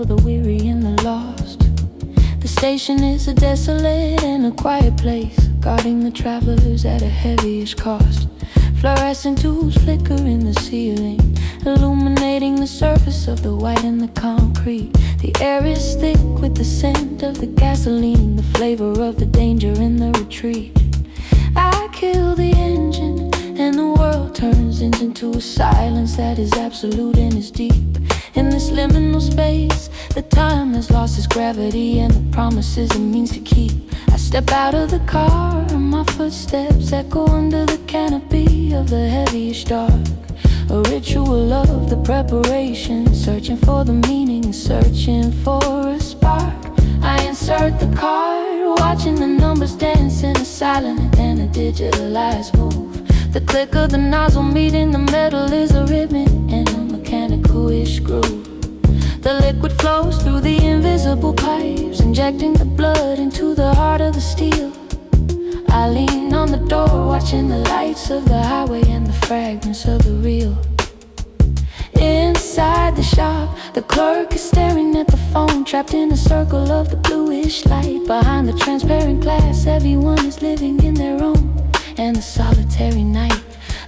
for the weary and the lost. The station is a desolate and a quiet place, guarding the travelers at a heavyish cost. Fluorescent tubes flicker in the ceiling, illuminating the surface of the white and the concrete. The air is thick with the scent of the gasoline, the flavor of the danger in the retreat. I kill the engine and the world turns into a silence that is absolute and is deep. In this liminal space, the time has lost its gravity and the promises it means to keep. I step out of the car and my footsteps echo under the canopy of the heavyish dark. A ritual of the preparation, searching for the meaning, searching for a spark. I insert the card, watching the numbers dance in a silent and a digitalized move. The click of the nozzle meeting the metal is a rhythm and a mechanical-ish groove. The liquid flows through the invisible pipes, injecting the blood into the heart of the steel. I lean on the door, watching the lights of the highway and the fragments of the real. Inside the shop, the clerk is staring at the phone, trapped in a circle of the bluish light. Behind the transparent glass, everyone is living in their own and the solitary night.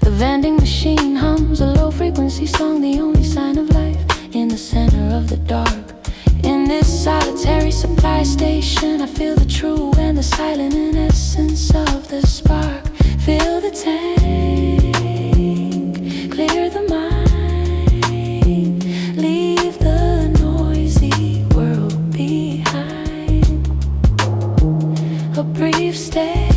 The vending machine hums a low-frequency song, the only sign of life in the center of the dark. In this solitary supply station, I feel the true and the silent essence of the spark. Fill the tank, clear the mind, leave the noisy world behind. A brief stay,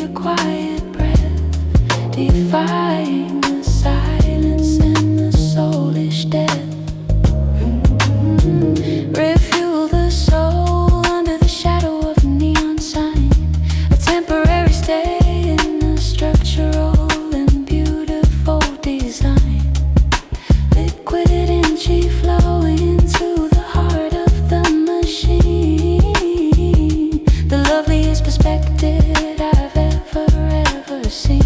a quiet breath, defying the silence and the soulish death. Refuel the soul under the shadow of a neon sign, a temporary stay in a structural and beautiful design. Liquid energy flowing into the heart of the machine, the loveliest perspective I've ever seen.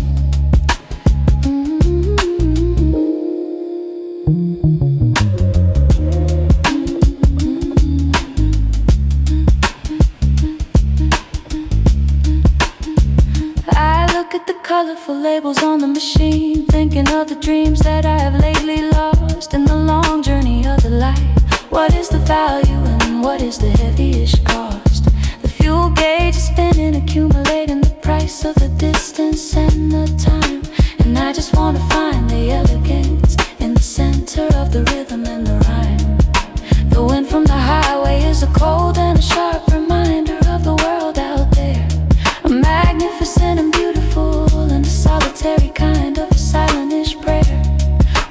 At the colorful labels on the machine, thinking of the dreams that I have lately lost in the long journey of the life. What is the value and what is the heaviest cost? The fuel gauge is spinning, accumulating the price of the distance and the time. And I just want to find the elegance in the center of the rhythm and the rhyme. The wind from the highway is a cold and a sharp reminder of the world out there, a magnificent and beautiful and a solitary kind of a silentish prayer.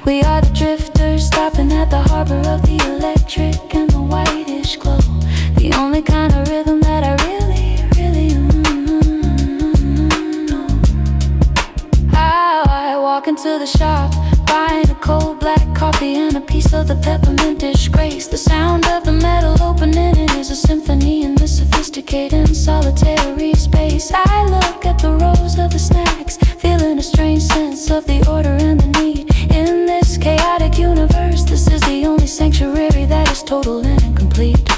We are the drifters stopping at the harbor of the electric and the whitish glow, the only kind of rhythm that I really know. How I walk into the shop, buying a cold black coffee and a piece of the peppermintish grace. The sound of the metal opening, it is a symphony in this sophisticated and solitary space. I look at the rows of the snacks, feeling a strange sense of the order and the need. In this chaotic universe, this is the only sanctuary that is total and incomplete.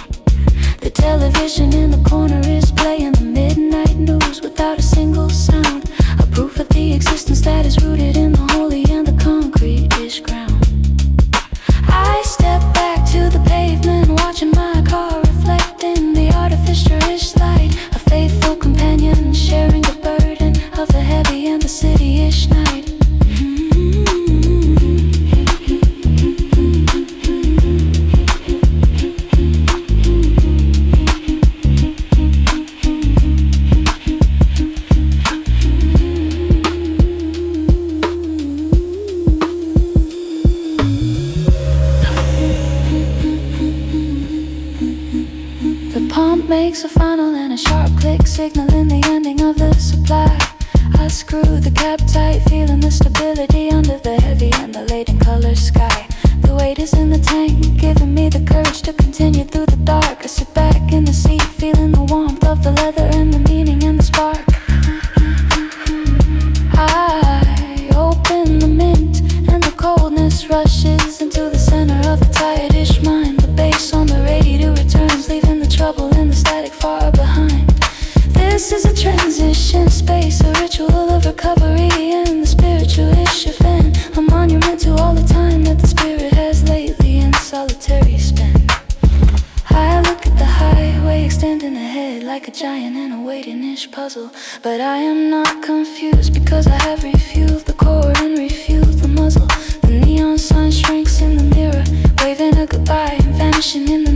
The television in the corner is playing the midnight news without a single sound, a proof of the existence that is rooted in the holy and the concrete-ish ground. I step back to the pavement, watching my car reflecting the artificial-ish light, a faithful companion sharing the burden of the heavy and the city-ish night. Makes a funnel and a sharp click, signaling the ending of the supply. I screw the cap tight, feeling the stability under the heavy and the laden color sky. The weight is in the tank, giving me the courage to continue through the dark. I sit back in the seat, feeling the warmth of the leather and the meaning and the spark. I open the mint and the coldness rushes into the center of the tired-ish mind. like a giant in a waiting-ish puzzle. But I am not confused because I have refueled the core and refueled the muzzle. The neon sun shrinks in the mirror, waving a goodbye and vanishing in the